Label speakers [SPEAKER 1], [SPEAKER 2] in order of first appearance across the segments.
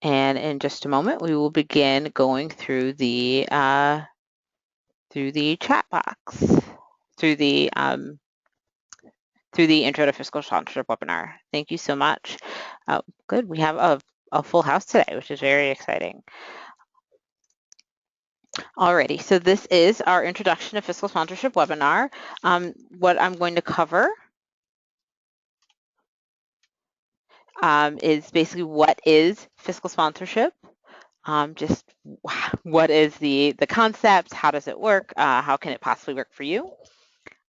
[SPEAKER 1] And in just a moment, we will begin going through the chat box, through the Intro to Fiscal Sponsorship webinar. Thank you so much. Good, we have a full house today, which is very exciting. Alrighty, so this is our Introduction to Fiscal Sponsorship webinar. What I'm going to cover is basically what is fiscal sponsorship, just what is the concept, how does it work, how can it possibly work for you?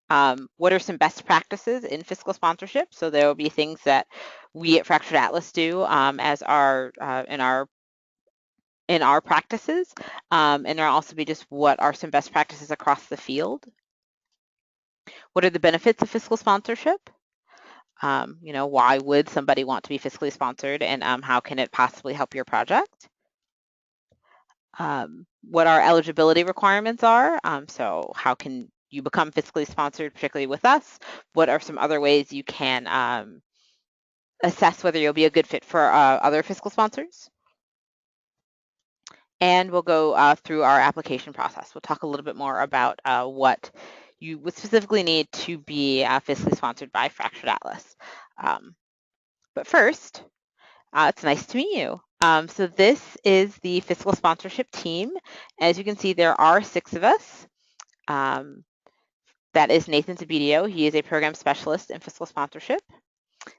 [SPEAKER 1] What are some best practices in fiscal sponsorship? So there will be things that we at Fractured Atlas do as our in our practices, and there'll also be just what are some best practices across the field. What are the benefits of fiscal sponsorship? Why would somebody want to be fiscally sponsored, and how can it possibly help your project? What our eligibility requirements are. So how can you become fiscally sponsored, particularly with us? What are some other ways you can assess whether you'll be a good fit for other fiscal sponsors? And we'll go through our application process. We'll talk a little bit more about what you would specifically need to be fiscally sponsored by Fractured Atlas. But first, it's nice to meet you. So this is the fiscal sponsorship team. As you can see, there are 6 of us. That is Nathan Zabidio. He is a program specialist in fiscal sponsorship.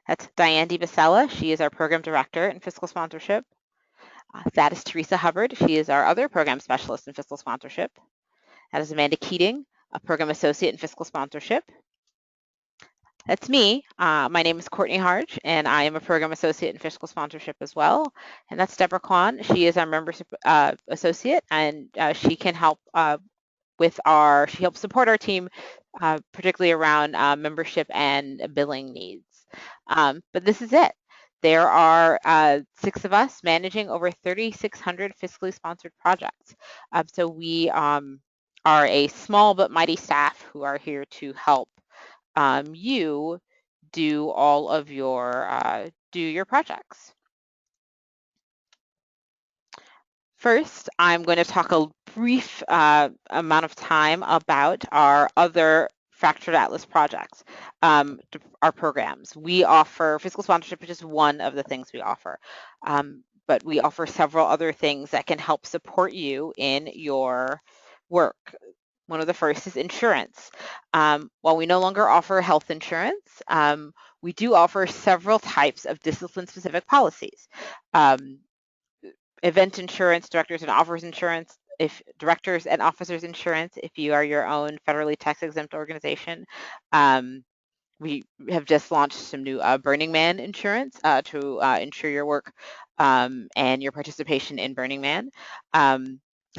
[SPEAKER 1] That's Diane DiBasella. She is our program director in fiscal sponsorship. That is Teresa Hubbard. She is our other program specialist in fiscal sponsorship. That is Amanda Keating, a program associate in fiscal sponsorship. That's me. My name is Courtney Harge, and I am a program associate in fiscal sponsorship as well. And that's Deborah Kwan. She is our membership associate, and she can help she helps support our team, particularly around membership and billing needs. But this is it. There are 6 of us managing over 3,600 fiscally sponsored projects. So we are a small but mighty staff who are here to help you do all of your projects. First, I'm going to talk a brief amount of time about our other Fractured Atlas projects, our programs. We offer fiscal sponsorship, which is one of the things we offer, but we offer several other things that can help support you in your work. One of the first is insurance. While we no longer offer health insurance, we do offer several types of discipline-specific policies. Event insurance, directors and officers insurance, directors and officers insurance, if you are your own federally tax exempt organization. We have just launched some new Burning Man insurance to insure your work and your participation in Burning Man.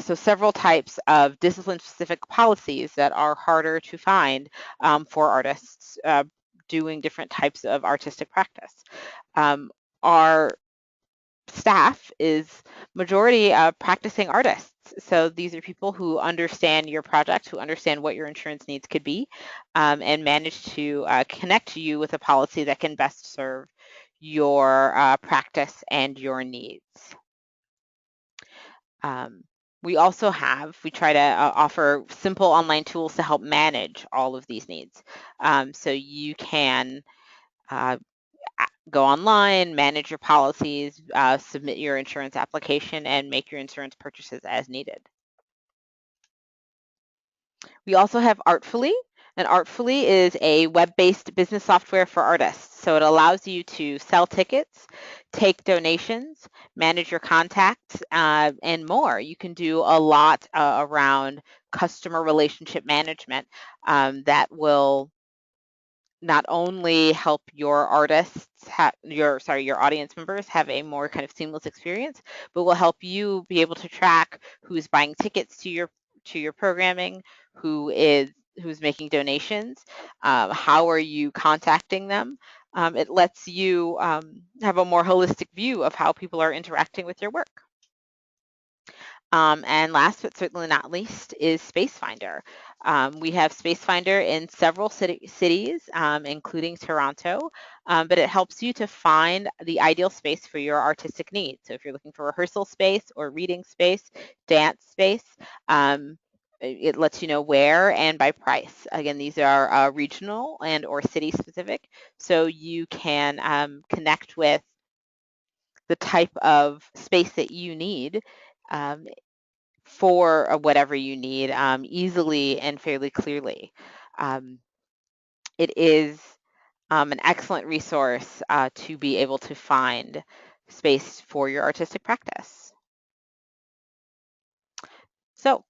[SPEAKER 1] So several types of discipline-specific policies that are harder to find for artists doing different types of artistic practice. Our staff is majority practicing artists. So these are people who understand your project, who understand what your insurance needs could be, and manage to connect you with a policy that can best serve your practice and your needs. We try to offer simple online tools to help manage all of these needs. So you can go online, manage your policies, submit your insurance application, and make your insurance purchases as needed. We also have Artfully, and Artfully is a web-based business software for artists. So it allows you to sell tickets, take donations, manage your contacts, and more. You can do a lot around customer relationship management that will not only help your artists your audience members have a more kind of seamless experience, but will help you be able to track who's buying tickets to your programming, who's making donations, how are you contacting them. It lets you have a more holistic view of how people are interacting with your work. And last but certainly not least is SpaceFinder. We have SpaceFinder in several cities, including Toronto, but it helps you to find the ideal space for your artistic needs. So if you're looking for rehearsal space or reading space, dance space, it lets you know where and by price. Again, these are regional and or city specific, so you can connect with the type of space that you need um, for whatever you need easily and fairly clearly. Um, it is an excellent resource to be able to find space for your artistic practice. So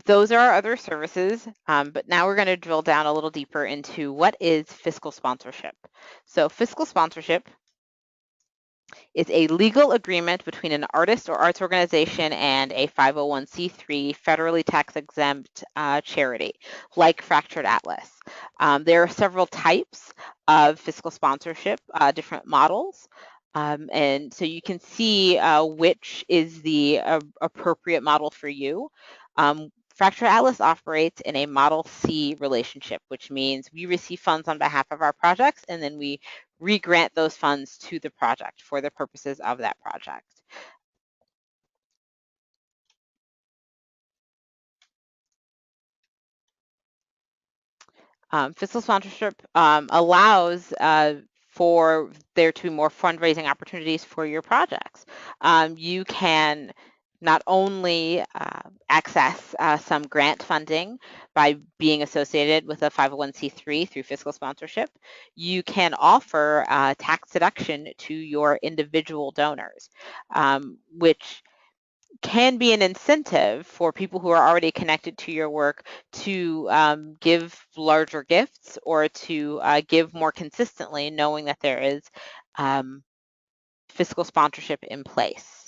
[SPEAKER 1] those are our other services, but now we're going to drill down a little deeper into what is fiscal sponsorship. So fiscal sponsorship is a legal agreement between an artist or arts organization and a 501c3 federally tax-exempt charity, like Fractured Atlas. There are several types of fiscal sponsorship, different models, and so you can see which is the appropriate model for you. Fractured Atlas operates in a Model C relationship, which means we receive funds on behalf of our projects, and then we re-grant those funds to the project for the purposes of that project. Fiscal sponsorship allows for there to be more fundraising opportunities for your projects. You can not only access some grant funding by being associated with a 501c3 through fiscal sponsorship, you can offer tax deduction to your individual donors, which can be an incentive for people who are already connected to your work to give larger gifts or to give more consistently, knowing that there is fiscal sponsorship in place.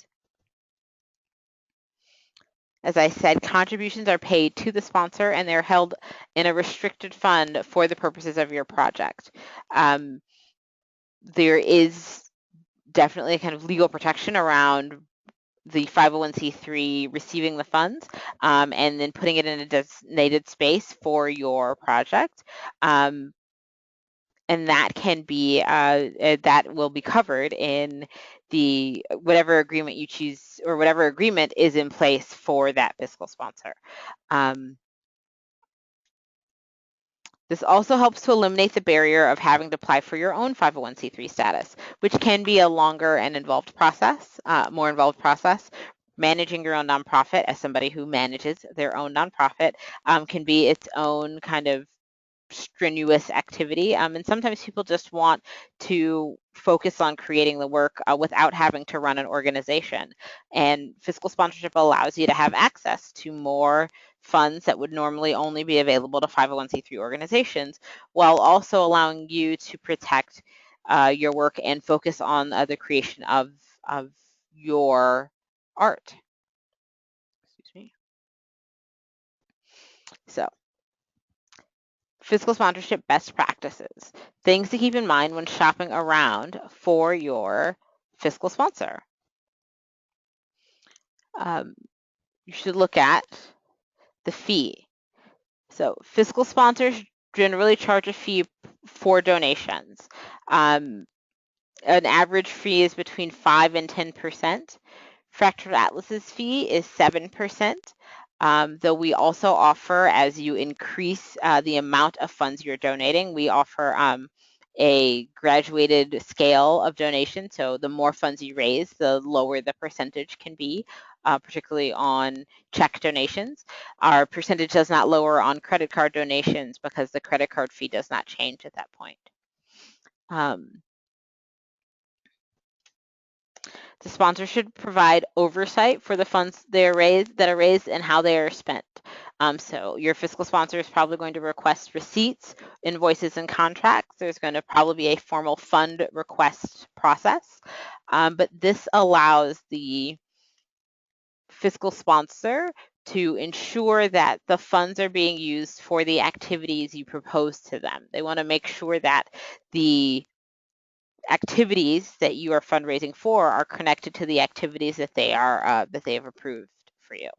[SPEAKER 1] As I said, contributions are paid to the sponsor and they're held in a restricted fund for the purposes of your project. There is definitely a kind of legal protection around the 501c3 receiving the funds and then putting it in a designated space for your project. And that can be, that will be covered in the whatever agreement you choose or whatever agreement is in place for that fiscal sponsor. This also helps to eliminate the barrier of having to apply for your own 501c3 status, which can be a longer and involved process, more involved process. Managing your own nonprofit as somebody who manages their own nonprofit can be its own kind of strenuous activity. And sometimes people just want to focus on creating the work without having to run an organization. And fiscal sponsorship allows you to have access to more funds that would normally only be available to 501c3 organizations, while also allowing you to protect your work and focus on the creation of your art. Excuse me. So, fiscal sponsorship best practices, things to keep in mind when shopping around for your fiscal sponsor. You should look at the fee. So fiscal sponsors generally charge a fee for donations. An average fee is between 5 and 10%. Fractured Atlas's fee is 7%. Though we also offer, as you increase the amount of funds you're donating, we offer a graduated scale of donation. So the more funds you raise, the lower the percentage can be, particularly on check donations. Our percentage does not lower on credit card donations because the credit card fee does not change at that point. The sponsor should provide oversight for the funds that are raised and how they are spent. So your fiscal sponsor is probably going to request receipts, invoices, and contracts. There's going to probably be a formal fund request process, but this allows the fiscal sponsor to ensure that the funds are being used for the activities you propose to them. They want to make sure that the activities that you are fundraising for are connected to the activities that they are that they have approved for you.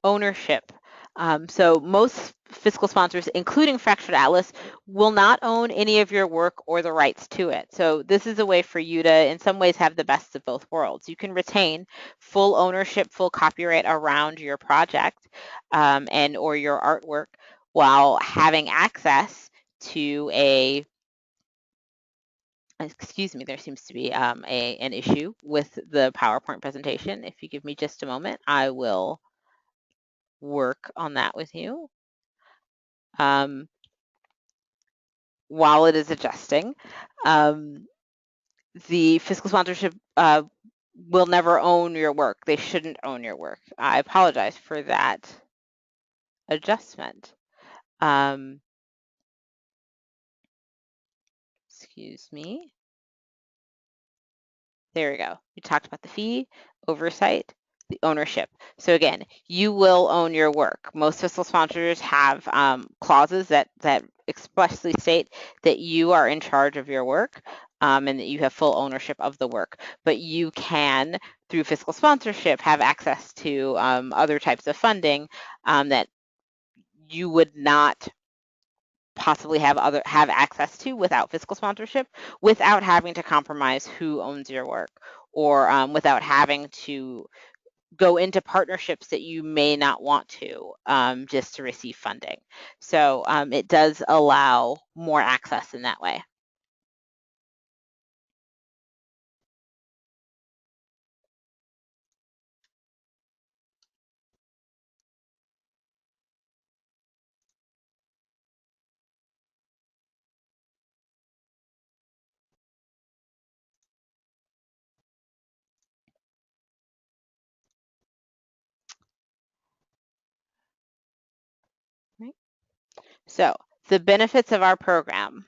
[SPEAKER 1] Ownership. So most fiscal sponsors, including Fractured Atlas, will not own any of your work or the rights to it. So this is a way for you to, in some ways, have the best of both worlds. You can retain full ownership, full copyright around your project and or your artwork while having access to a, excuse me, there seems to be an issue with the PowerPoint presentation. If you give me just a moment, I will work on that with you. While it is adjusting, the fiscal sponsorship will never own your work. They shouldn't own your work. I apologize for that adjustment. Excuse me. There we go. We talked about the fee, oversight, the ownership. So again, you will own your work. Most fiscal sponsors have clauses that expressly state that you are in charge of your work and that you have full ownership of the work. But you can, through fiscal sponsorship, have access to other types of funding that you would not possibly have access to without fiscal sponsorship, without having to compromise who owns your work, or without having to go into partnerships that you may not want to just to receive funding. So it does allow more access in that way. Right. So the benefits of our program.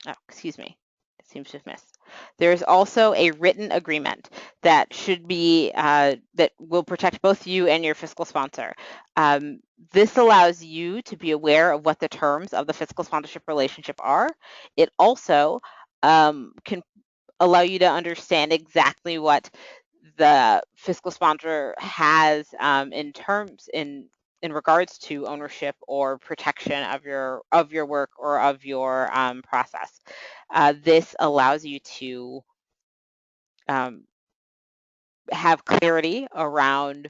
[SPEAKER 1] Oh, excuse me. It seems to have missed. There is also a written agreement that should be that will protect both you and your fiscal sponsor. This allows you to be aware of what the terms of the fiscal sponsorship relationship are. It also can allow you to understand exactly what the fiscal sponsor has in terms in regards to ownership or protection of your work or of your process. This allows you to have clarity around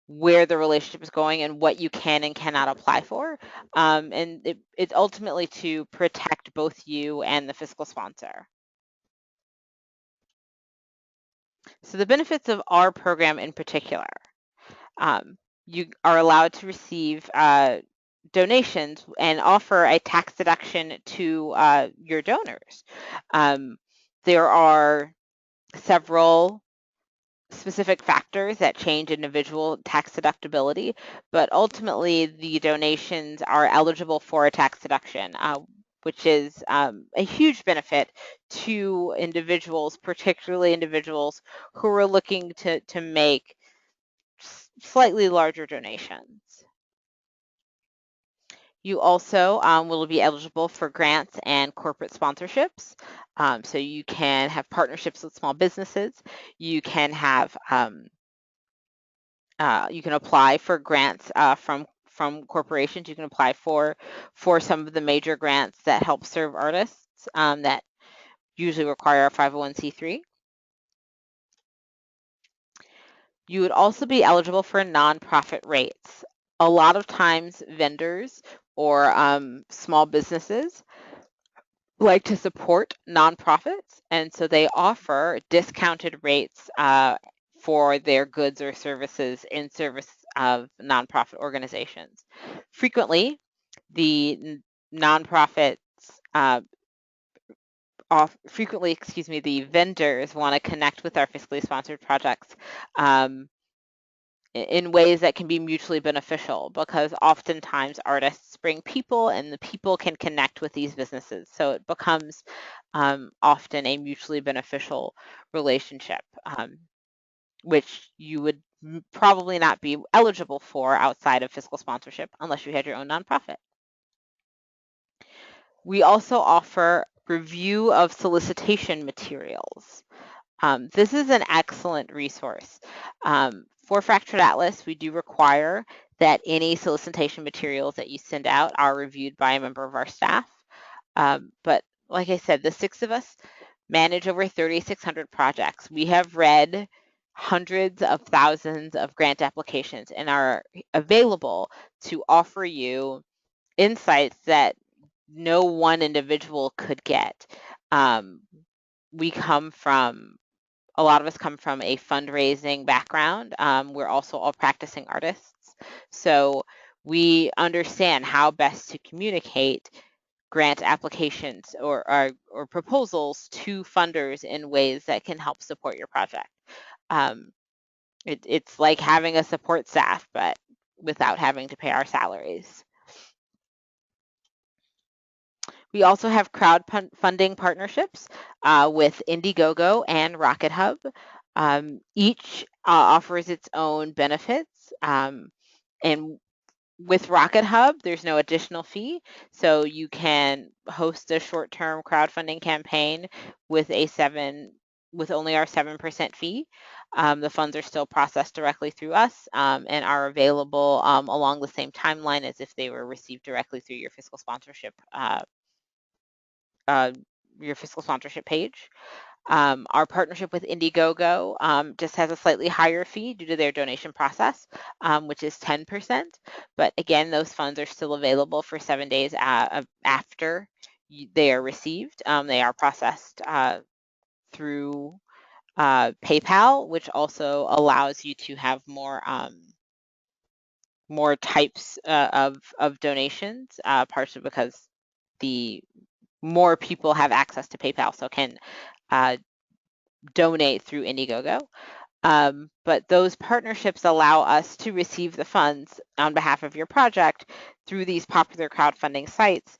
[SPEAKER 1] where the relationship is going and what you can and cannot apply for. And it's ultimately to protect both you and the fiscal sponsor. So the benefits of our program in particular, you are allowed to receive donations and offer a tax deduction to your donors. There are several specific factors that change individual tax deductibility, but ultimately the donations are eligible for a tax deduction, which is a huge benefit to individuals, particularly individuals who are looking to make slightly larger donations. You also will be eligible for grants and corporate sponsorships. So you can have partnerships with small businesses. You can have you can apply for grants from corporations. You can apply for some of the major grants that help serve artists that usually require a 501c3. You would also be eligible for nonprofit rates. A lot of times vendors or small businesses like to support nonprofits, and so they offer discounted rates for their goods or services in service of nonprofit organizations. Frequently, the nonprofits the vendors want to connect with our fiscally sponsored projects in ways that can be mutually beneficial, because oftentimes artists bring people and the people can connect with these businesses. So it becomes often a mutually beneficial relationship, which you would probably not be eligible for outside of fiscal sponsorship unless you had your own nonprofit. We also offer review of solicitation materials. This is an excellent resource. For Fractured Atlas, we do require that any solicitation materials that you send out are reviewed by a member of our staff. But like I said, the 6 of us manage over 3,600 projects. We have read hundreds of thousands of grant applications and are available to offer you insights that no one individual could get. We come from A lot of us come from a fundraising background. We're also all practicing artists. So we understand how best to communicate grant applications or proposals to funders in ways that can help support your project. It's like having a support staff, but without having to pay our salaries. We also have crowdfunding partnerships with Indiegogo and Rocket Hub. Each offers its own benefits. And with Rocket Hub, there's no additional fee. So you can host a short-term crowdfunding campaign with only our 7% fee. The funds are still processed directly through us and are available along the same timeline as if they were received directly through your fiscal sponsorship page. Our partnership with Indiegogo just has a slightly higher fee due to their donation process, which is 10%. But again, those funds are still available for 7 days after they are received. They are processed through PayPal, which also allows you to have more types of donations, partially because the more people have access to PayPal, so can donate through Indiegogo. But those partnerships allow us to receive the funds on behalf of your project through these popular crowdfunding sites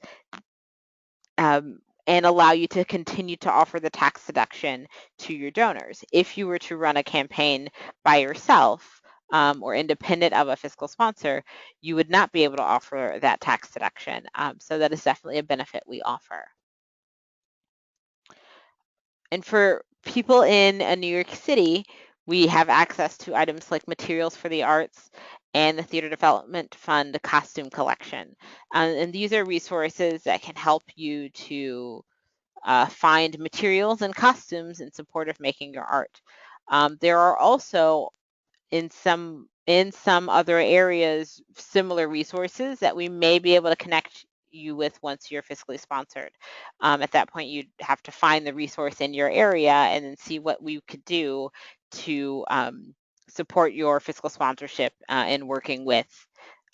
[SPEAKER 1] and allow you to continue to offer the tax deduction to your donors. If you were to run a campaign by yourself or independent of a fiscal sponsor, you would not be able to offer that tax deduction. So that is definitely a benefit we offer. And for people in New York City, we have access to items like materials for the arts and the Theater Development Fund costume collection. And these are resources that can help you to find materials and costumes in support of making your art. There are also in some other areas similar resources that we may be able to connect you with once you're fiscally sponsored. At that point, you'd have to find the resource in your area and then see what we could do to support your fiscal sponsorship in working with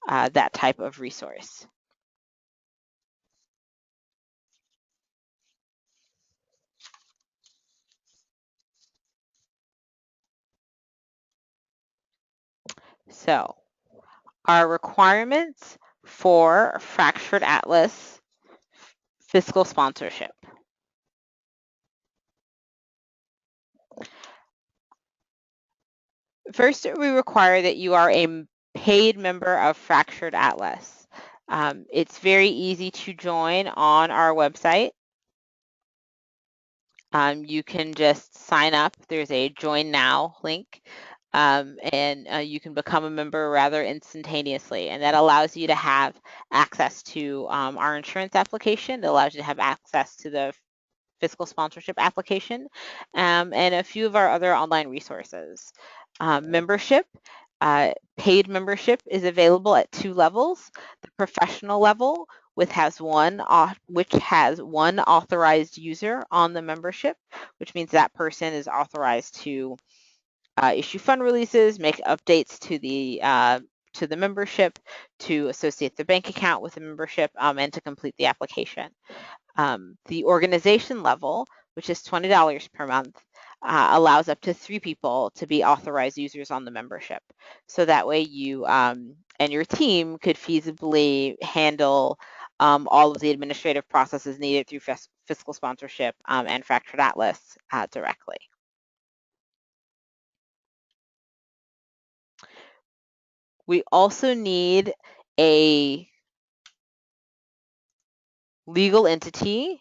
[SPEAKER 1] that type of resource. So our requirements for Fractured Atlas fiscal sponsorship. First, we require that you are a paid member of Fractured Atlas. It's very easy to join on our website. You can just sign up. There's a Join Now link, and you can become a member rather instantaneously. And that allows you to have access to our insurance application. It allows you to have access to the fiscal sponsorship application, and a few of our other online resources. Membership, paid membership is available at 2 levels. The professional level, which has one authorized user on the membership, which means that person is authorized to issue fund releases, make updates to the membership, to associate the bank account with the membership, and to complete the application. The organization level, which is $20 per month, allows up to 3 people to be authorized users on the membership. So that way you and your team could feasibly handle all of the administrative processes needed through fiscal sponsorship and Fractured Atlas directly. We also need a legal entity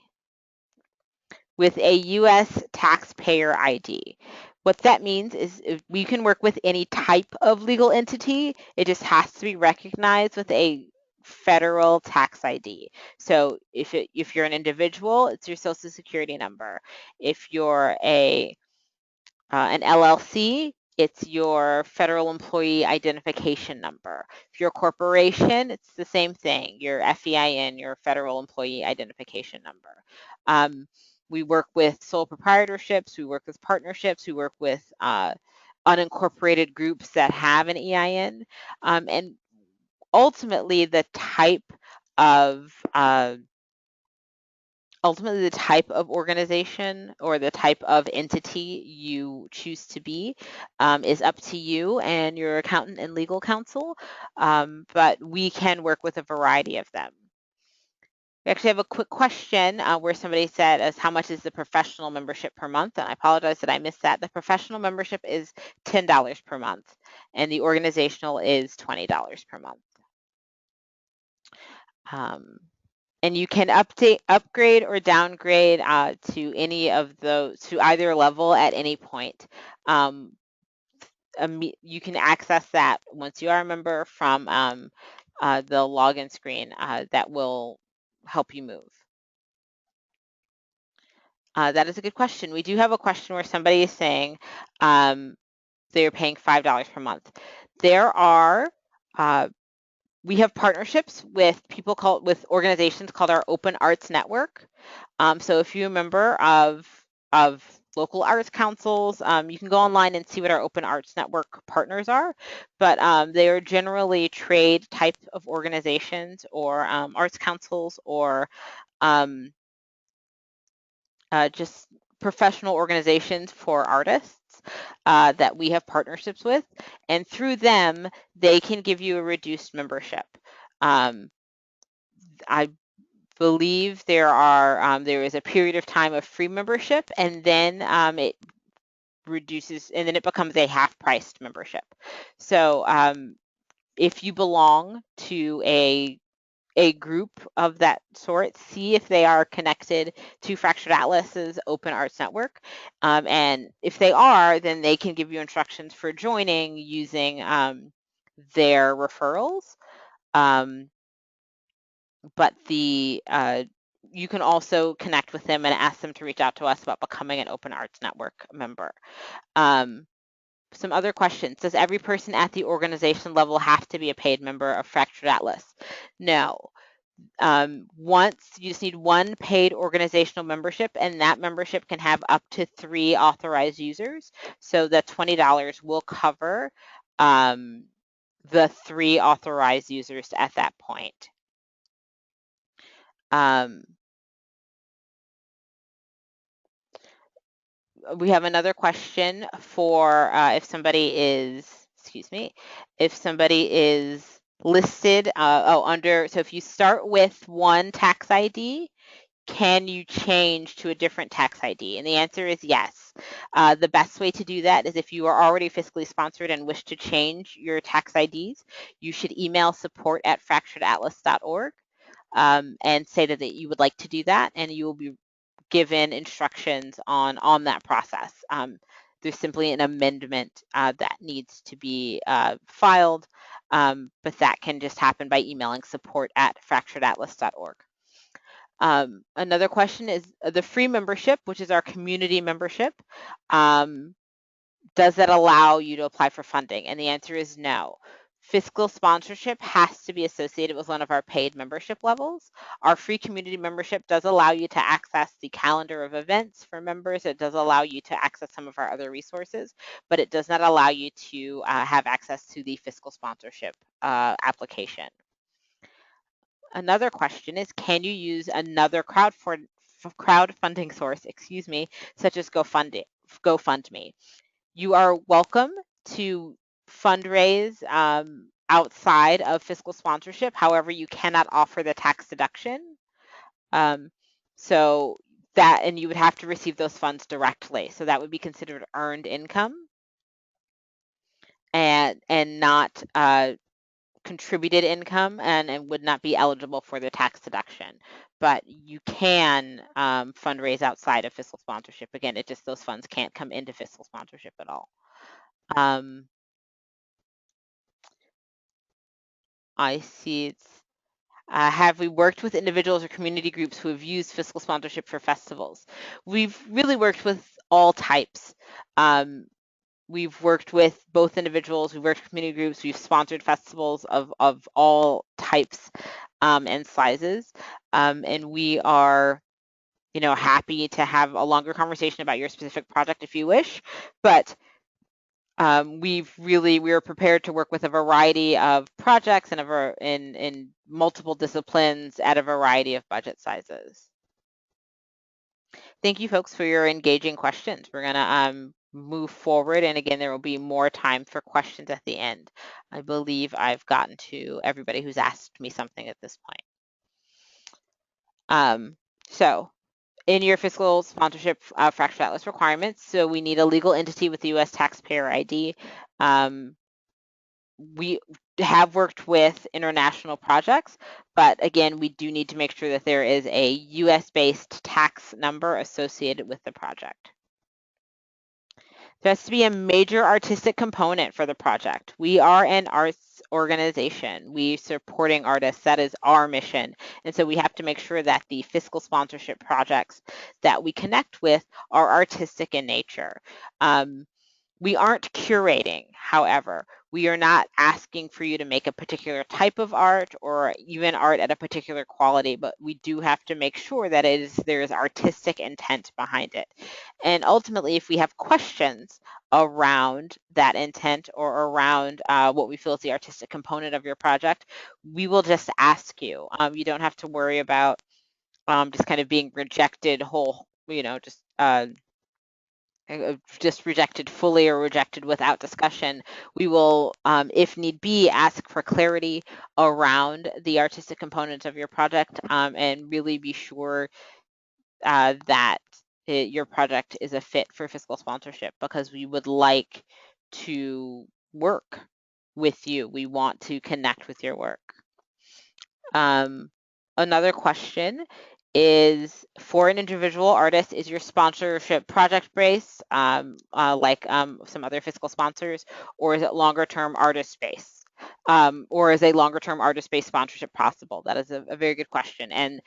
[SPEAKER 1] with a U.S. taxpayer ID. What that means is we can work with any type of legal entity. It just has to be recognized with a federal tax ID. So if you're an individual, it's your social security number. If you're an LLC, it's your federal employee identification number. If you're a corporation, it's the same thing, your FEIN, your federal employee identification number. We work with sole proprietorships, we work with partnerships, we work with unincorporated groups that have an EIN, and ultimately the type of organization or the type of entity you choose to be is up to you and your accountant and legal counsel, but we can work with a variety of them. We actually have a quick question where somebody said, how much is the professional membership per month? And I apologize that I missed that. The professional membership is $10 per month, and the organizational is $20 per month. And you can upgrade or downgrade to any of those, to either level at any point. You can access that once you are a member from the login screen that will help you move. That is a good question. We do have a question where somebody is saying they're paying $5 per month. We have partnerships with organizations called our Open Arts Network. So if you're a member of local arts councils, you can go online and see what our Open Arts Network partners are, but they are generally trade type of organizations or arts councils or just professional organizations for artists that we have partnerships with, and through them, they can give you a reduced membership. I believe there is a period of time of free membership, and then it reduces, and then it becomes a half-priced membership. So if you belong to a group of that sort, see if they are connected to Fractured Atlas's Open Arts Network. And if they are, then they can give you instructions for joining using their referrals. But you can also connect with them and ask them to reach out to us about becoming an Open Arts Network member. Some other questions. Does every person at the organization level have to be a paid member of Fractured Atlas? No. Once you just need one paid organizational membership, and that membership can have up to 3 authorized users. So the $20 will cover the 3 authorized users at that point. We have another question for if somebody is listed so if you start with one tax ID, can you change to a different tax ID? And the answer is yes. The best way to do that is if you are already fiscally sponsored and wish to change your tax IDs, you should email support@fracturedatlas.org and say that you would like to do that, and you will be given instructions on that process. There's simply an amendment that needs to be filed, but that can just happen by emailing support@fracturedatlas.org. Another question is the free membership, which is our community membership. Does that allow you to apply for funding? And the answer is no. Fiscal sponsorship has to be associated with one of our paid membership levels. Our free community membership does allow you to access the calendar of events for members. It does allow you to access some of our other resources, but it does not allow you to have access to the fiscal sponsorship application. Another question is, can you use another crowdfunding source, such as GoFundMe? You are welcome to fundraise outside of fiscal sponsorship. However, you cannot offer the tax deduction. And you would have to receive those funds directly. So that would be considered earned income and not contributed income and would not be eligible for the tax deduction. But you can fundraise outside of fiscal sponsorship. Again, it just those funds can't come into fiscal sponsorship at all. I see it's have we worked with individuals or community groups who have used fiscal sponsorship for festivals? We've really worked with all types. We've worked with both individuals, we've worked with community groups, we've sponsored festivals of all types and sizes. And we are, happy to have a longer conversation about your specific project if you wish. But we are prepared to work with a variety of projects and in multiple disciplines at a variety of budget sizes. Thank you folks for your engaging questions. We're gonna move forward, and again, there will be more time for questions at the end. I believe I've gotten to everybody who's asked me something at this point. So in your fiscal sponsorship fractured atlas requirements, so we need a legal entity with the U.S. taxpayer ID. We have worked with international projects, but again, we do need to make sure that there is a US-based tax number associated with the project. There has to be a major artistic component for the project. We are an arts organization. We supporting artists. That is our mission. And so we have to make sure that the fiscal sponsorship projects that we connect with are artistic in nature. We aren't curating, however. We are not asking for you to make a particular type of art or even art at a particular quality, but we do have to make sure that there is artistic intent behind it. And ultimately, if we have questions around that intent or around what we feel is the artistic component of your project, we will just ask you. You don't have to worry about just kind of being rejected whole, just rejected fully or rejected without discussion. We will, if need be, ask for clarity around the artistic components of your project and really be sure that your project is a fit for fiscal sponsorship, because we would like to work with you. We want to connect with your work. Another question is, for an individual artist, is your sponsorship project-based, like some other fiscal sponsors, or is it longer-term artist-based? Or is a longer-term artist-based sponsorship possible? That is a very good question. And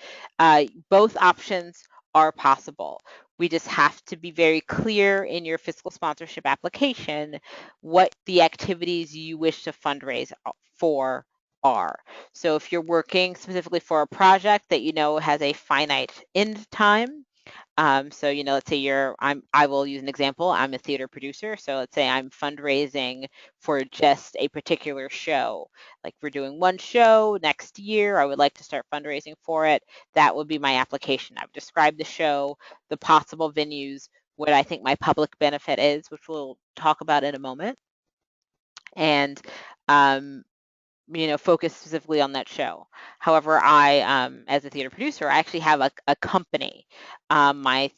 [SPEAKER 1] both options are possible. We just have to be very clear in your fiscal sponsorship application what the activities you wish to fundraise for are. So if you're working specifically for a project that has a finite end time, so let's say I will use an example. I'm a theater producer, so let's say I'm fundraising for just a particular show. Like we're doing one show next year, I would like to start fundraising for it. That would be my application. I would describe the show, the possible venues, what I think my public benefit is, which we'll talk about in a moment, and focus specifically on that show. However, I, as a theater producer, I actually have a company. My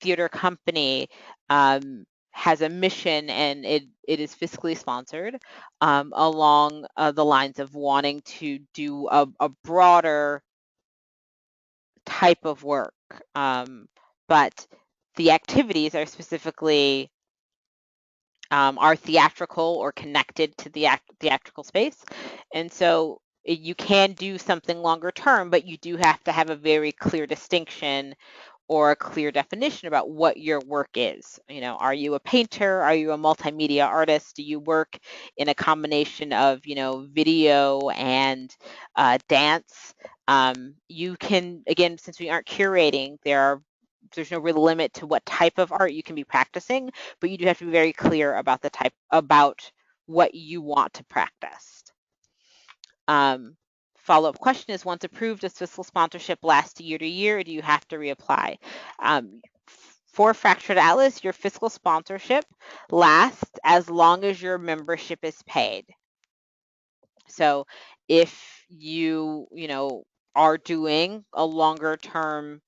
[SPEAKER 1] theater company has a mission, and it is fiscally sponsored along the lines of wanting to do a broader type of work. But the activities are specifically are theatrical or connected to the theatrical space. And so you can do something longer term, but you do have to have a very clear distinction or a clear definition about what your work is. Are you a painter? Are you a multimedia artist? Do you work in a combination of, video and dance? You can, again, since we aren't curating, there's no real limit to what type of art you can be practicing, but you do have to be very clear about about what you want to practice. Follow-up question is, once approved, does fiscal sponsorship last year to year, or do you have to reapply? For Fractured Atlas, your fiscal sponsorship lasts as long as your membership is paid. So if you, are doing a longer term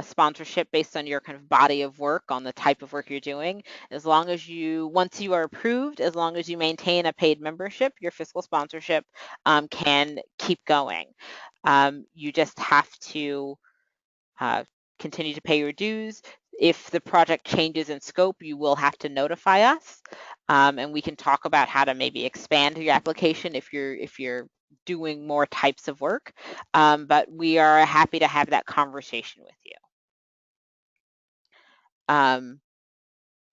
[SPEAKER 1] sponsorship based on your kind of body of work, on the type of work you're doing. As long as once you are approved, as long as you maintain a paid membership, your fiscal sponsorship can keep going. You just have to continue to pay your dues. If the project changes in scope, you will have to notify us, and we can talk about how to maybe expand your application if you're doing more types of work. But we are happy to have that conversation with you.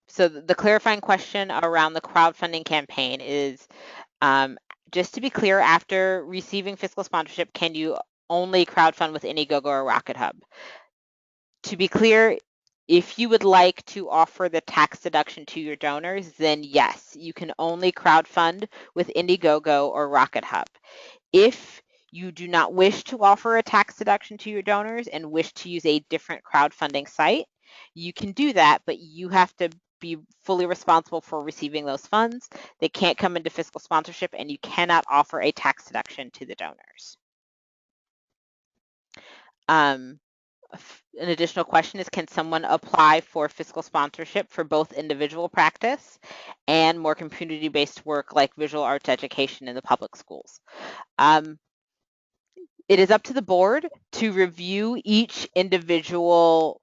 [SPEAKER 1] So the clarifying question around the crowdfunding campaign is, just to be clear, after receiving fiscal sponsorship, can you only crowdfund with Indiegogo or Rocket Hub? To be clear, if you would like to offer the tax deduction to your donors, then yes, you can only crowdfund with Indiegogo or Rocket Hub. If you do not wish to offer a tax deduction to your donors and wish to use a different crowdfunding site, you can do that, but you have to be fully responsible for receiving those funds. They can't come into fiscal sponsorship, and you cannot offer a tax deduction to the donors. An additional question is, can someone apply for fiscal sponsorship for both individual practice and more community-based work like visual arts education in the public schools? It is up to the board to review each individual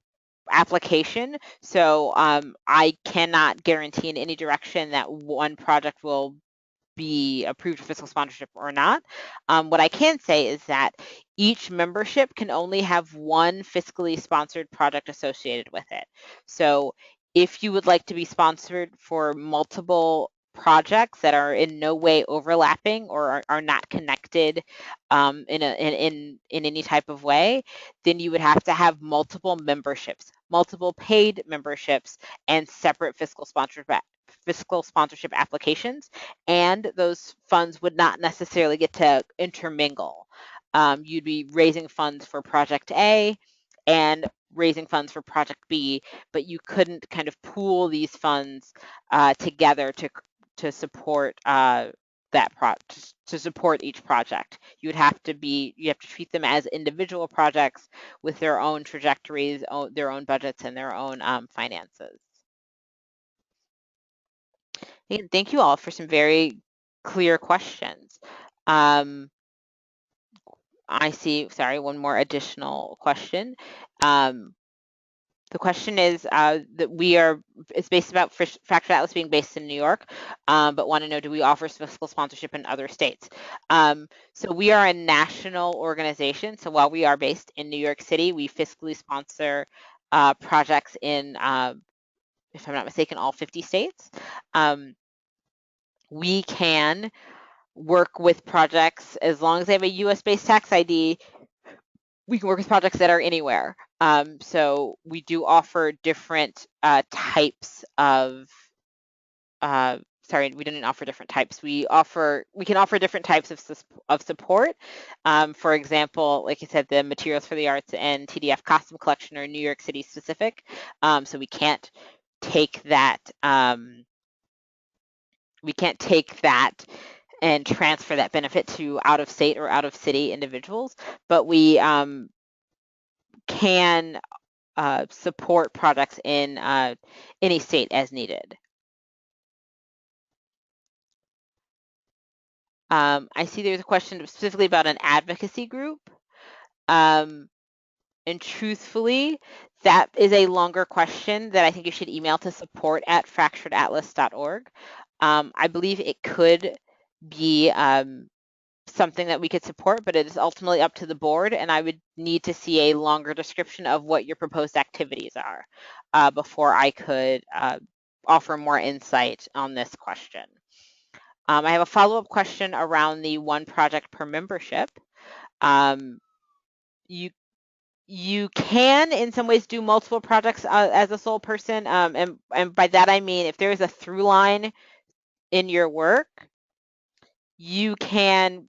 [SPEAKER 1] application. So I cannot guarantee in any direction that one project will be approved for fiscal sponsorship or not. What I can say is that each membership can only have one fiscally sponsored project associated with it. So if you would like to be sponsored for multiple projects that are in no way overlapping or are not connected in any type of way, then you would have to have multiple memberships, multiple paid memberships, and separate fiscal sponsorship applications, and those funds would not necessarily get to intermingle. You'd be raising funds for project A and raising funds for project B, but you couldn't kind of pool these funds together to support to support each project. You have to treat them as individual projects with their own trajectories, their own budgets, and their own finances. Thank you all for some very clear questions. I see, sorry, one more additional question. The question is that it's based about Fractured Atlas being based in New York, but want to know, do we offer fiscal sponsorship in other states? So we are a national organization. So while we are based in New York City, we fiscally sponsor projects in, if I'm not mistaken, all 50 states. We can work with projects as long as they have a US-based tax ID. We can work with projects that are anywhere. So we do offer different types of, sorry, we didn't offer different types. We can offer different types of support. For example, like I said, the Materials for the Arts and TDF Costume Collection are New York City specific. So we can't take that, and transfer that benefit to out-of-state or out-of-city individuals, but we can support projects in any state as needed. I see there's a question specifically about an advocacy group. And truthfully, that is a longer question that I think you should email to support@fracturedatlas.org. I believe it could be something that we could support, but it is ultimately up to the board, and I would need to see a longer description of what your proposed activities are before I could offer more insight on this question. I have a follow-up question around the one project per membership. You can, in some ways, do multiple projects as a sole person, and by that I mean if there is a through line in your work, you can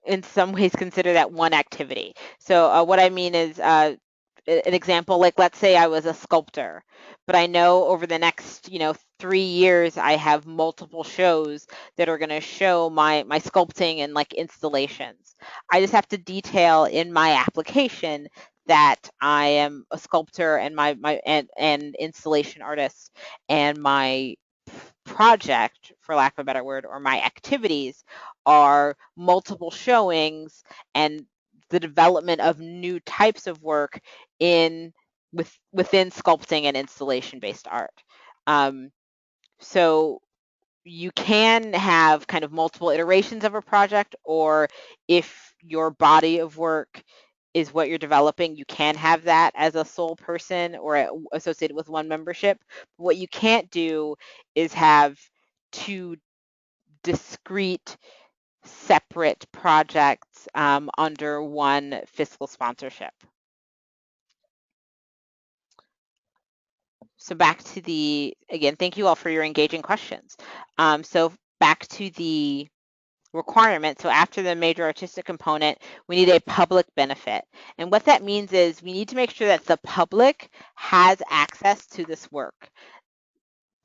[SPEAKER 1] in some ways consider that one activity. So what I mean is an example, like let's say I was a sculptor, but I know over the next 3 years I have multiple shows that are going to show my sculpting and like installations. I just have to detail in my application that I am a sculptor and and installation artist, and my project, for lack of a better word, or my activities are multiple showings and the development of new types of work within sculpting and installation based art. So you can have kind of multiple iterations of a project, or if your body of work is what you're developing, you can have that as a sole person or associated with one membership. What you can't do is have two discrete, separate projects under one fiscal sponsorship. So back to again, thank you all for your engaging questions. So back to the requirement. So after the major artistic component, we need a public benefit. And what that means is we need to make sure that the public has access to this work.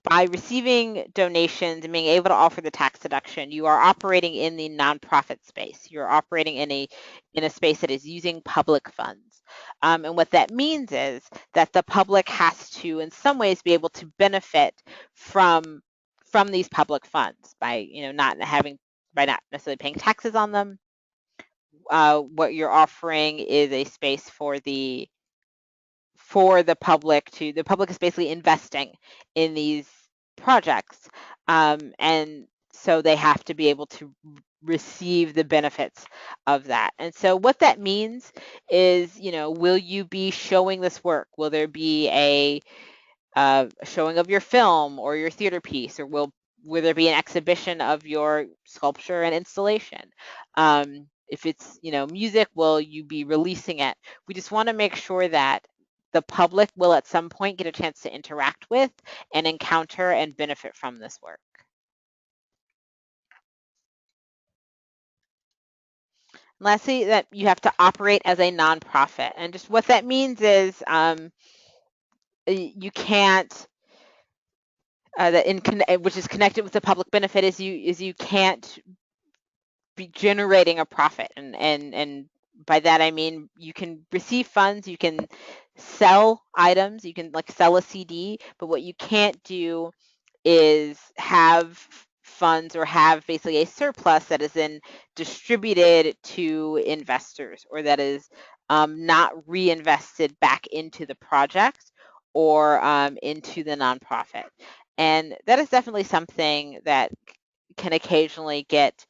[SPEAKER 1] By receiving donations and being able to offer the tax deduction, you are operating in the nonprofit space. You're operating in a space that is using public funds. And what that means is that the public has to, in some ways, be able to benefit from these public funds by not necessarily paying taxes on them. What you're offering is a space for the public the public is basically investing in these projects, and so they have to be able to receive the benefits of that. And so what that means is, will you be showing this work? Will there be a showing of your film or your theater piece, or will there be an exhibition of your sculpture and installation? If it's music, will you be releasing it? We just want to make sure that the public will at some point get a chance to interact with and encounter and benefit from this work. Lastly, that you have to operate as a nonprofit, and just what that means is you can't which is connected with the public benefit, is you can't be generating a profit, and by that I mean you can receive funds, you can sell items, you can like sell a CD, but what you can't do is have funds or have basically a surplus that is then distributed to investors, or that is not reinvested back into the project or into the nonprofit. And that is definitely something that can occasionally get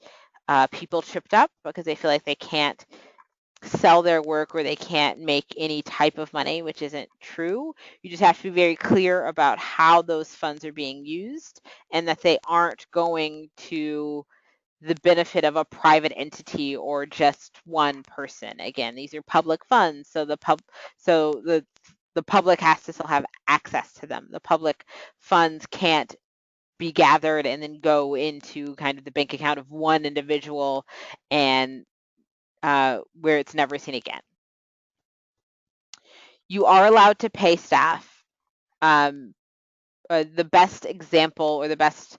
[SPEAKER 1] people tripped up because they feel like they can't sell their work or they can't make any type of money, which isn't true. You just have to be very clear about how those funds are being used and that they aren't going to the benefit of a private entity or just one person. Again, these are public funds, so the public has to still have access to them. The public funds can't be gathered and then go into kind of the bank account of one individual and where it's never seen again. You are allowed to pay staff. The best example or the best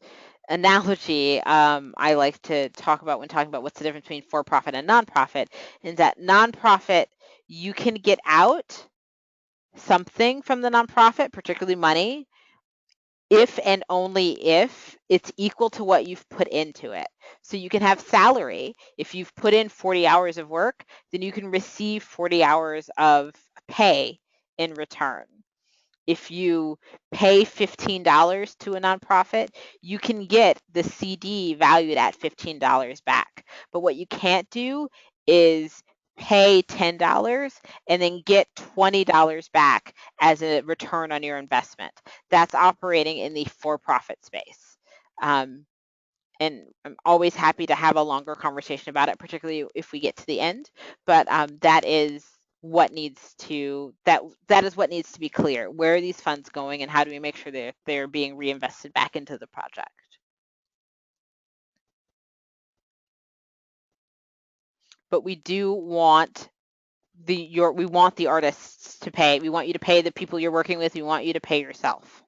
[SPEAKER 1] analogy I like to talk about when talking about what's the difference between for-profit and nonprofit is that nonprofit, you can get out something from the nonprofit, particularly money, if and only if it's equal to what you've put into it. So you can have salary. If you've put in 40 hours of work, then you can receive 40 hours of pay in return. If you pay $15 to a nonprofit, you can get the CD valued at $15 back. But what you can't do is pay $10 and then get $20 back as a return on your investment. That's operating in the for-profit space. And I'm always happy to have a longer conversation about it, particularly if we get to the end. But that is what needs to be clear. Where are these funds going, and how do we make sure they're being reinvested back into the project? But we do want we want the artists to pay. We want you to pay the people you're working with. We want you to pay yourself.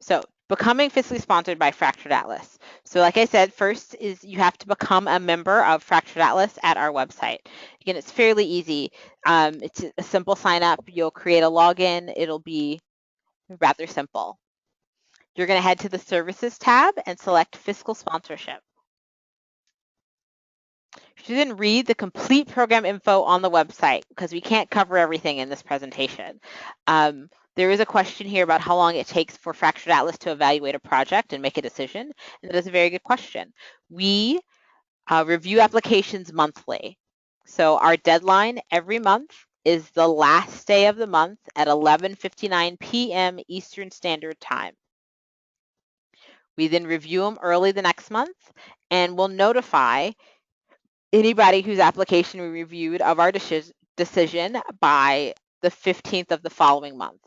[SPEAKER 1] So Becoming fiscally sponsored by Fractured Atlas. So like I said, first is you have to become a member of Fractured Atlas at our website. Again, it's fairly easy. It's a simple sign up. You'll create a login. It'll be rather simple. You're going to head to the Services tab and select Fiscal Sponsorship. You should then read the complete program info on the website because we can't cover everything in this presentation. There is a question here about how long it takes for Fractured Atlas to evaluate a project and make a decision, and that is a very good question. We review applications monthly. So our deadline every month is the last day of the month at 11:59 p.m. Eastern Standard Time. We then review them early the next month, and we'll notify anybody whose application we reviewed of our decision by the 15th of the following month.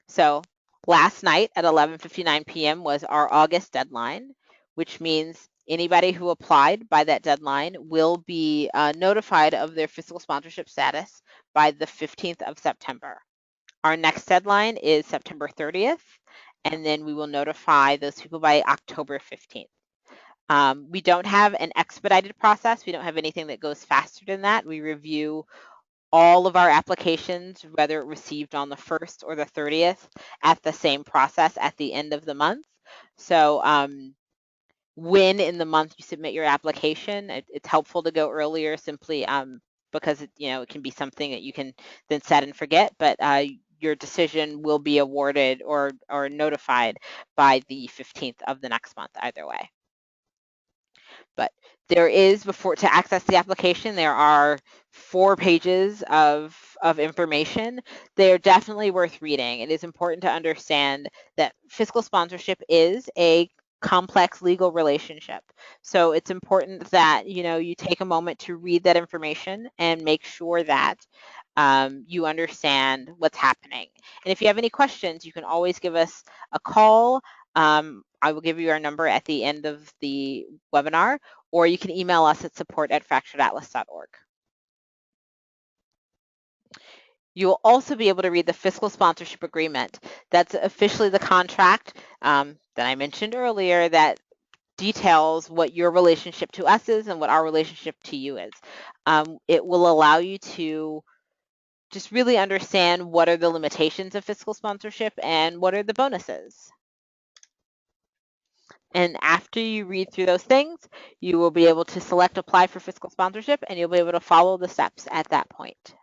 [SPEAKER 1] So last night at 11:59 p.m. was our August deadline, which means anybody who applied by that deadline will be notified of their fiscal sponsorship status by the 15th of September. Our next deadline is September 30th, and then we will notify those people by October 15th. We don't have an expedited process. We don't have anything that goes faster than that. We review all of our applications, whether received on the 1st or the 30th, at the same process at the end of the month. So when in the month you submit your application, it's helpful to go earlier simply because it can be something that you can then set and forget, but your decision will be awarded or notified by the 15th of the next month either way. But there is, to access the application, there are 4 pages of information. They're definitely worth reading. It is important to understand that fiscal sponsorship is a complex legal relationship. So it's important that you take a moment to read that information and make sure that you understand what's happening. And if you have any questions, you can always give us a call. I will give you our number at the end of the webinar, or you can email us at support@fracturedatlas.org. You will also be able to read the fiscal sponsorship agreement. That's officially the contract that I mentioned earlier that details what your relationship to us is and what our relationship to you is. It will allow you to just really understand what are the limitations of fiscal sponsorship and what are the bonuses. And after you read through those things, you will be able to select apply for fiscal sponsorship, and you'll be able to follow the steps at that point.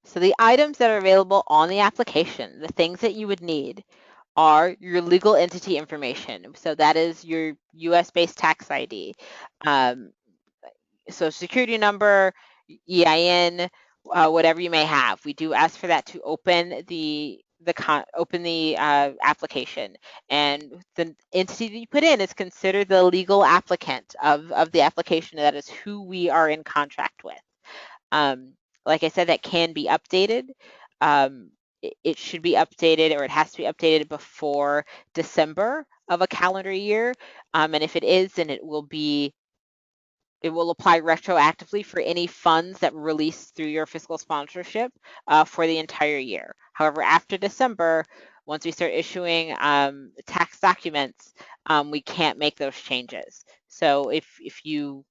[SPEAKER 1] So the items that are available on the application, the things that you would need, are your legal entity information. So that is your US-based tax ID, Social Security number, EIN, whatever you may have. We do ask for that to open the application, and the entity that you put in is considered the legal applicant of the application. That is who we are in contract with. Like I said, that can be updated. It should be updated, or it has to be updated before December of a calendar year. And if it is, then it will apply retroactively for any funds that were released through your fiscal sponsorship for the entire year. However, after December, once we start issuing tax documents, we can't make those changes. So if you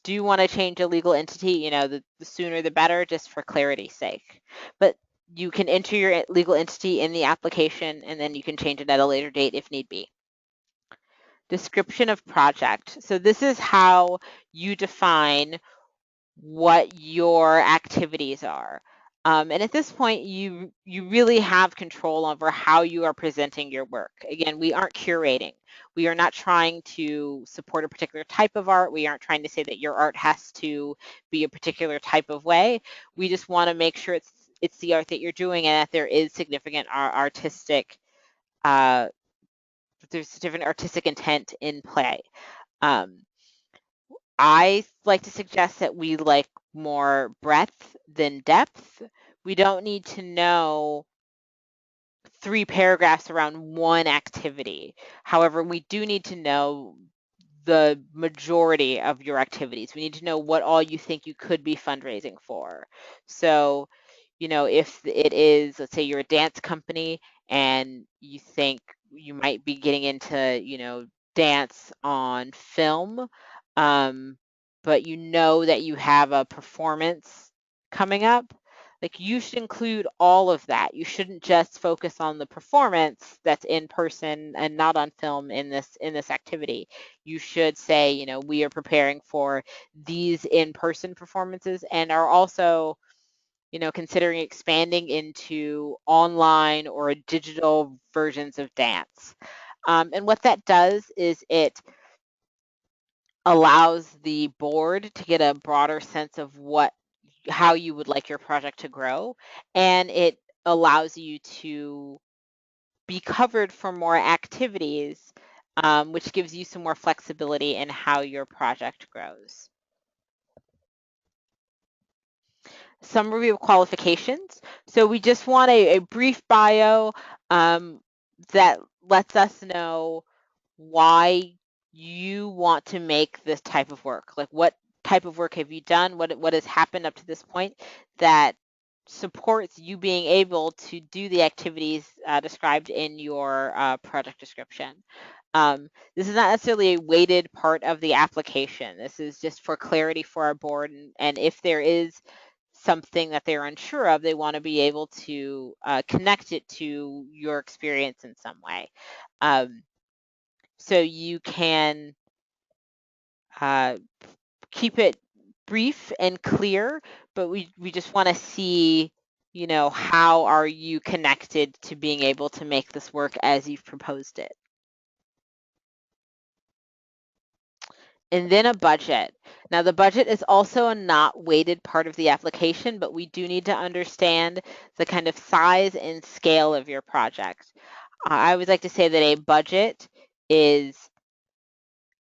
[SPEAKER 1] do want to change a legal entity, the sooner the better, just for clarity's sake. But you can enter your legal entity in the application, and then you can change it at a later date if need be. Description of project. So this is how you define what your activities are. And at this point, you really have control over how you are presenting your work. Again, we aren't curating. We are not trying to support a particular type of art. We aren't trying to say that your art has to be a particular type of way. We just want to make sure it's the art that you're doing and that there is significant artistic there's different artistic intent in play. I like to suggest that we like more breadth than depth. We don't need to know 3 paragraphs around one activity. However, we do need to know the majority of your activities. We need to know what all you think you could be fundraising for. So if it is, let's say you're a dance company and you think you might be getting into, dance on film, but that you have a performance coming up, like you should include all of that. You shouldn't just focus on the performance that's in person and not on film in this activity. You should say, we are preparing for these in-person performances and are also considering expanding into online or digital versions of dance. And what that does is it allows the board to get a broader sense of how you would like your project to grow, and it allows you to be covered for more activities, which gives you some more flexibility in how your project grows. Summary of qualifications. So we just want a brief bio that lets us know why you want to make this type of work. Like what type of work have you done? What has happened up to this point that supports you being able to do the activities described in your project description. This is not necessarily a weighted part of the application. This is just for clarity for our board, and if there is something that they're unsure of, they want to be able to connect it to your experience in some way. So you can keep it brief and clear, but we just want to see, how are you connected to being able to make this work as you've proposed it. And then a budget. Now the budget is also a not weighted part of the application, but we do need to understand the kind of size and scale of your project. I always like to say that a budget is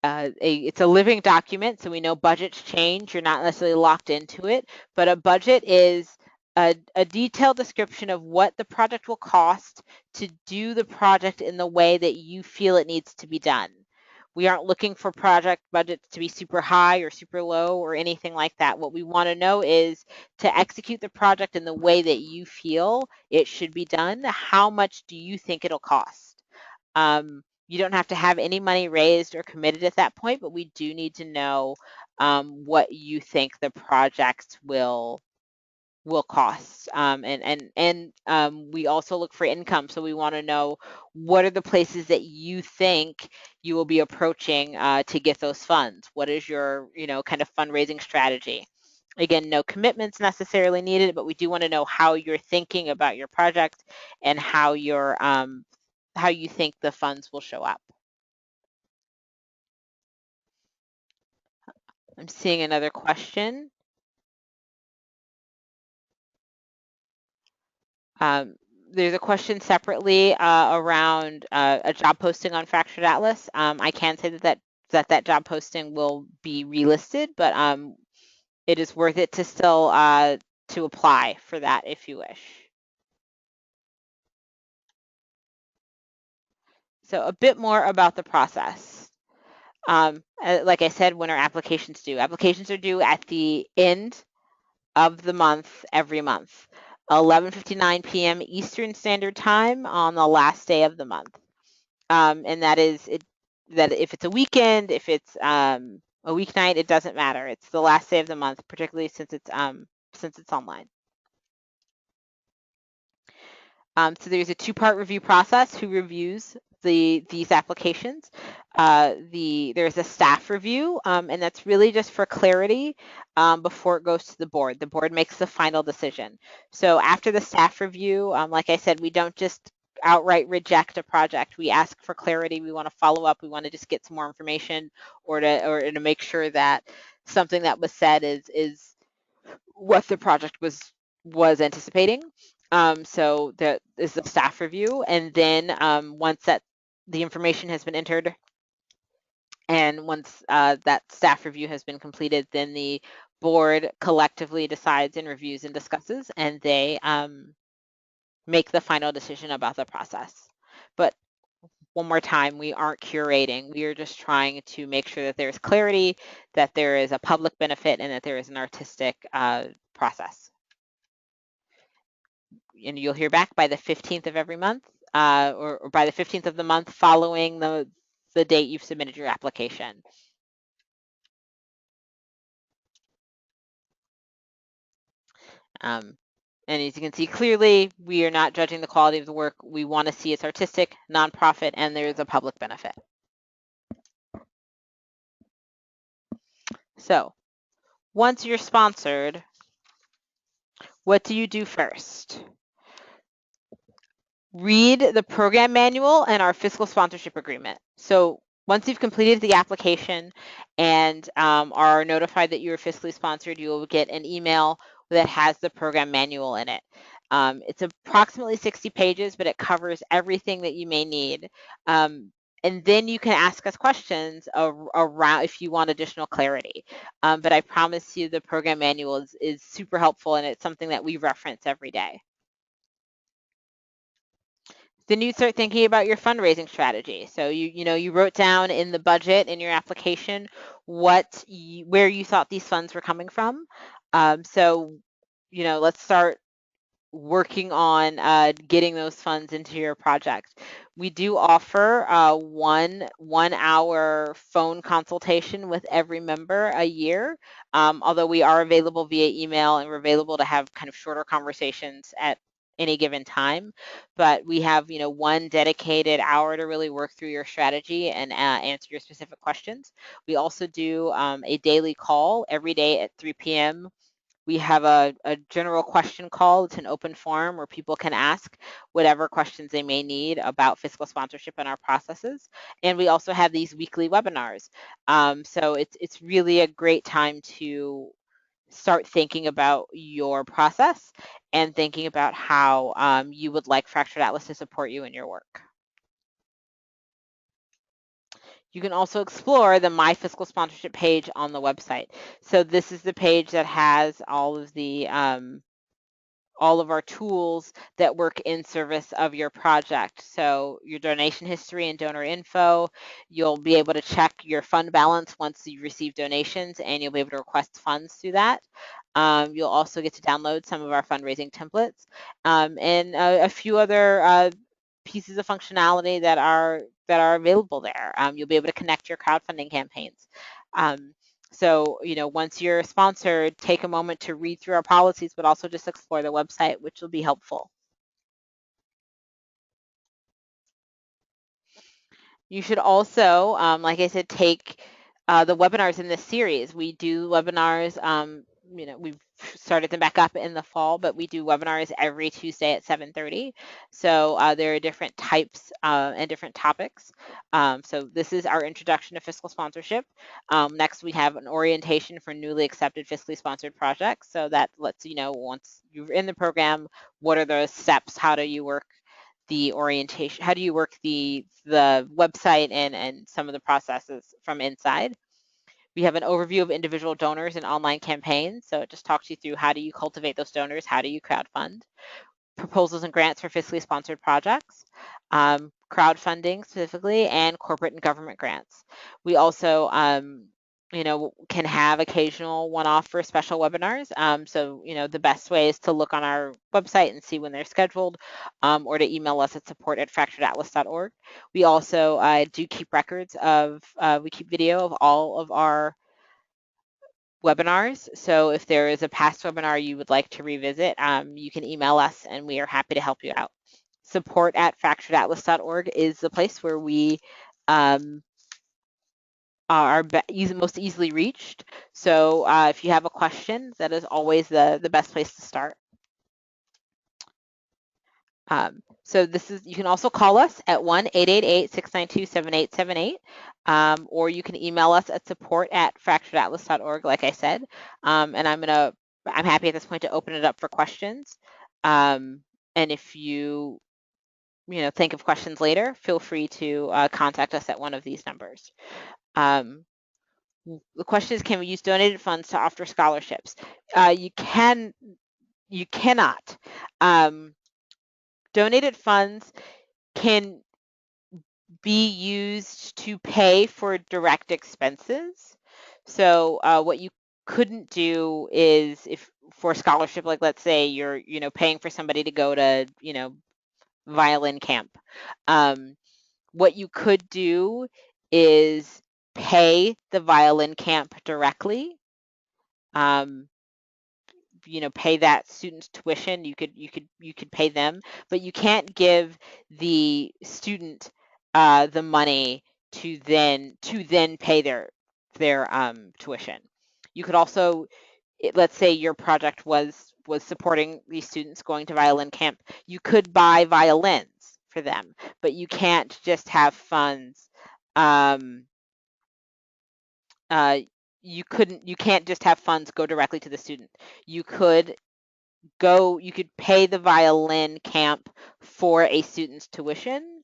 [SPEAKER 1] it's a living document, so we know budgets change. You're not necessarily locked into it, but a budget is a detailed description of what the project will cost to do the project in the way that you feel it needs to be done. We aren't looking for project budgets to be super high or super low or anything like that. What we want to know is to execute the project in the way that you feel it should be done. How much do you think it'll cost? You don't have to have any money raised or committed at that point, but we do need to know what you think the projects will cost. And we also look for income, so we want to know what are the places that you think you will be approaching to get those funds. What is your kind of fundraising strategy? Again, no commitments necessarily needed, but we do want to know how you're thinking about your project and how you think the funds will show up. I'm seeing another question. There's a question separately around a job posting on Fractured Atlas. I can say that job posting will be relisted, but it is worth it to still to apply for that if you wish. So a bit more about the process. Like I said, when are applications due? Applications are due at the end of the month every month, 11:59 p.m. Eastern Standard Time on the last day of the month. And that is it. That if it's a weekend, if it's a weeknight, it doesn't matter. It's the last day of the month, particularly since it's online. So there's a two-part review process. Who reviews these applications? There's a staff review, and that's really just for clarity before it goes to the board. The board makes the final decision. So after the staff review, like I said, we don't just outright reject a project. We ask for clarity. We want to follow up. We want to just get some more information, or to make sure that something that was said is what the project was anticipating. So that is the staff review, and then once the information has been entered, and once that staff review has been completed, then the board collectively decides and reviews and discusses, and they make the final decision about the process. But one more time, we aren't curating. We are just trying to make sure that there's clarity, that there is a public benefit, and that there is an artistic process. and you'll hear back by the 15th of every month, or by the 15th of the month following the date you've submitted your application. And as you can see clearly, we are not judging the quality of the work. We want to see it's artistic, nonprofit, and there's a public benefit. So once you're sponsored, what do you do first? Read the program manual and our fiscal sponsorship agreement. So once you've completed the application and are notified that you're fiscally sponsored, you will get an email that has the program manual in it. It's approximately 60 pages, but it covers everything that you may need. And then you can ask us questions around if you want additional clarity. But I promise you the program manual is super helpful, and it's something that we reference every day. Then you start thinking about your fundraising strategy. So you wrote down in the budget in your application where you thought these funds were coming from. So let's start working on getting those funds into your project. We do offer 1 hour phone consultation with every member a year, although we are available via email, and we're available to have kind of shorter conversations at any given time. But we have one dedicated hour to really work through your strategy and answer your specific questions. We also do a daily call every day at 3 p.m. We have a general question call. It's an open forum where people can ask whatever questions they may need about fiscal sponsorship and our processes. And we also have these weekly webinars. So it's really a great time to start thinking about your process and thinking about how you would like Fractured Atlas to support you in your work. You can also explore the My Fiscal Sponsorship page on the website. So this is the page that has all of our tools that work in service of your project. So your donation history and donor info, you'll be able to check your fund balance once you receive donations, and you'll be able to request funds through that. You'll also get to download some of our fundraising templates, and a few other pieces of functionality that are available there. You'll be able to connect your crowdfunding campaigns. So, once you're sponsored, take a moment to read through our policies, but also just explore the website, which will be helpful. You should also, like I said, take the webinars in this series. We do webinars, we've started them back up in the fall, but we do webinars every Tuesday at 7:30. So there are different types and different topics. So this is our introduction to fiscal sponsorship. Next, we have an orientation for newly accepted fiscally sponsored projects. So that lets you know, once you're in the program, what are the steps, how do you work the orientation, how do you work the website and some of the processes from inside. We have an overview of individual donors and online campaigns. So it just talks you through how do you cultivate those donors, how do you crowdfund, proposals and grants for fiscally sponsored projects, crowdfunding specifically, and corporate and government grants. We also can have occasional one-off for special webinars. So the best way is to look on our website and see when they're scheduled, or to email us at support@fracturedatlas.org. We also do keep records of, we keep video of all of our webinars. So if there is a past webinar you would like to revisit, you can email us and we are happy to help you out. Support@fracturedatlas.org is the place where we are most easily reached. So if you have a question, that is always the best place to start. So you can also call us at 1-888-692-7878, or you can email us at support@fracturedatlas.org, like I said. And I'm happy at this point to open it up for questions. And if you think of questions later, feel free to contact us at one of these numbers. The question is, can we use donated funds to offer scholarships? You cannot. Donated funds can be used to pay for direct expenses. So what you couldn't do is, if for scholarship, like let's say you're, paying for somebody to go to, violin camp. What you could do is pay the violin camp directly. Pay that student's tuition. You could pay them, but you can't give the student the money to then pay their tuition. You could also, let's say your project was supporting these students going to violin camp. You could buy violins for them, but you can't just have funds. Um, uh, you can't just have funds go directly to the student. You could pay the violin camp for a student's tuition.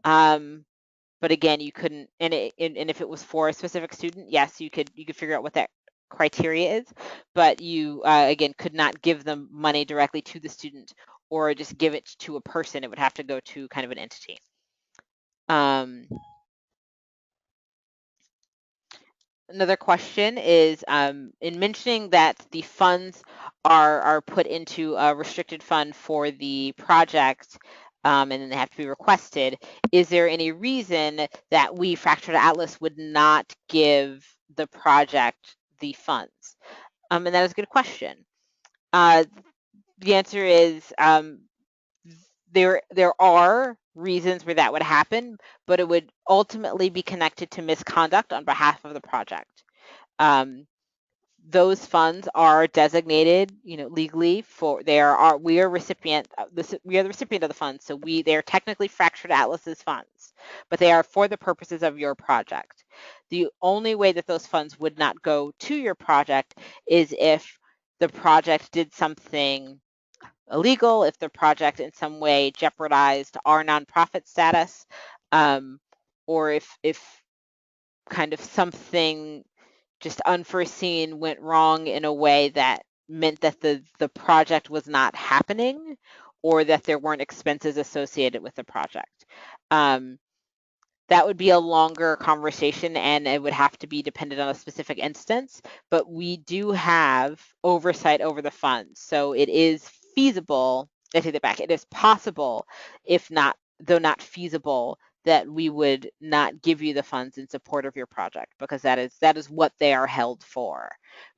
[SPEAKER 1] But again, you couldn't, and if it was for a specific student, yes, you could figure out what that criteria is, but you again could not give them money directly to the student or just give it to a person. It would have to go to kind of an entity. Another question is, in mentioning that the funds are put into a restricted fund for the project, and then they have to be requested, is there any reason that we, Fractured Atlas, would not give the project the funds? And that is a good question. The answer is, there are reasons where that would happen, but it would ultimately be connected to misconduct on behalf of the project. Those funds are designated, legally for we are we are the recipient of the funds, so they are technically Fractured Atlas's funds, but they are for the purposes of your project. The only way that those funds would not go to your project is if the project did something illegal, if the project in some way jeopardized our nonprofit status, or if kind of something just unforeseen went wrong in a way that meant that the project was not happening, or that there weren't expenses associated with the project. That would be a longer conversation, and it would have to be dependent on a specific instance, but we do have oversight over the funds. So it is feasible, I take that back, it is possible, if not, though not feasible, that we would not give you the funds in support of your project, because that is what they are held for.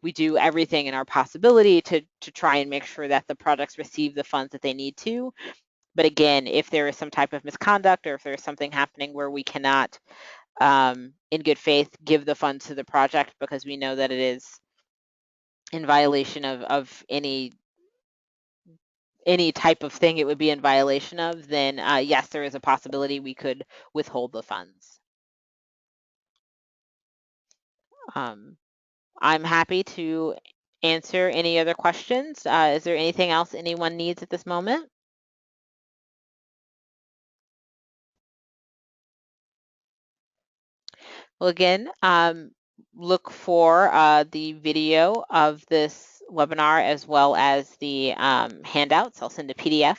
[SPEAKER 1] We do everything in our possibility to try and make sure that the projects receive the funds that they need to. But again, if there is some type of misconduct, or if there's something happening where we cannot, in good faith, give the funds to the project because we know that it is in violation of any type of thing it would be in violation of, then yes, there is a possibility we could withhold the funds. I'm happy to answer any other questions. Is there anything else anyone needs at this moment? Well, again, look for the video of this webinar, as well as the handouts. I'll send a PDF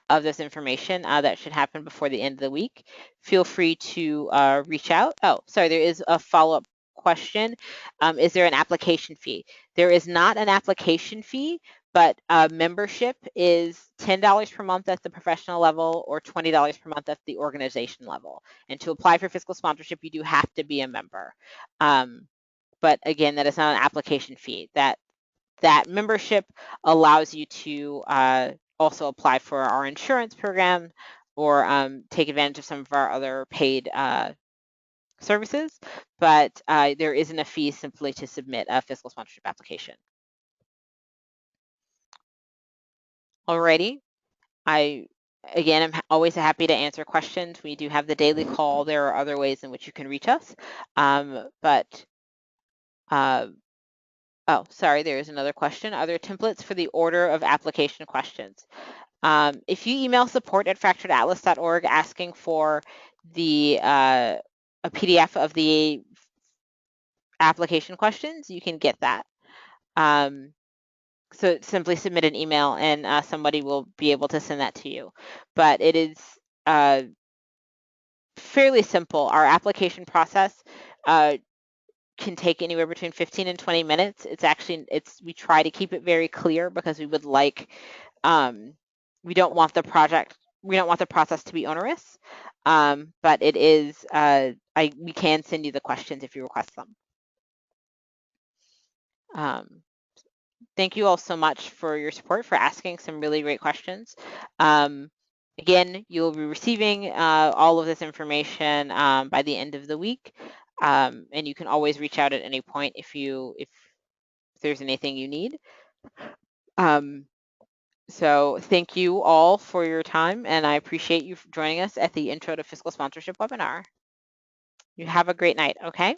[SPEAKER 1] of this information that should happen before the end of the week. Feel free to reach out. Oh, sorry, there is a follow-up question. Is there an application fee? There is not an application fee, but membership is $10 per month at the professional level, or $20 per month at the organization level. And to apply for fiscal sponsorship, you do have to be a member. But again, that is not an application fee. That membership allows you to also apply for our insurance program, or take advantage of some of our other paid services. But there isn't a fee simply to submit a fiscal sponsorship application. Alrighty. Again, I'm always happy to answer questions. We do have the daily call. There are other ways in which you can reach us. Oh, sorry, there is another question. Are there templates for the order of application questions? If you email support@fracturedatlas.org asking for a PDF of the application questions, you can get that. So simply submit an email, and somebody will be able to send that to you. But it is fairly simple. Our application process can take anywhere between 15 and 20 minutes. We try to keep it very clear because we would like, we don't want the process to be onerous, but it is, we can send you the questions if you request them. Thank you all so much for your support, for asking some really great questions. Again, you'll be receiving all of this information by the end of the week, and you can always reach out at any point if there's anything you need. So thank you all for your time, and I appreciate you joining us at the Intro to Fiscal Sponsorship webinar. You have a great night, okay?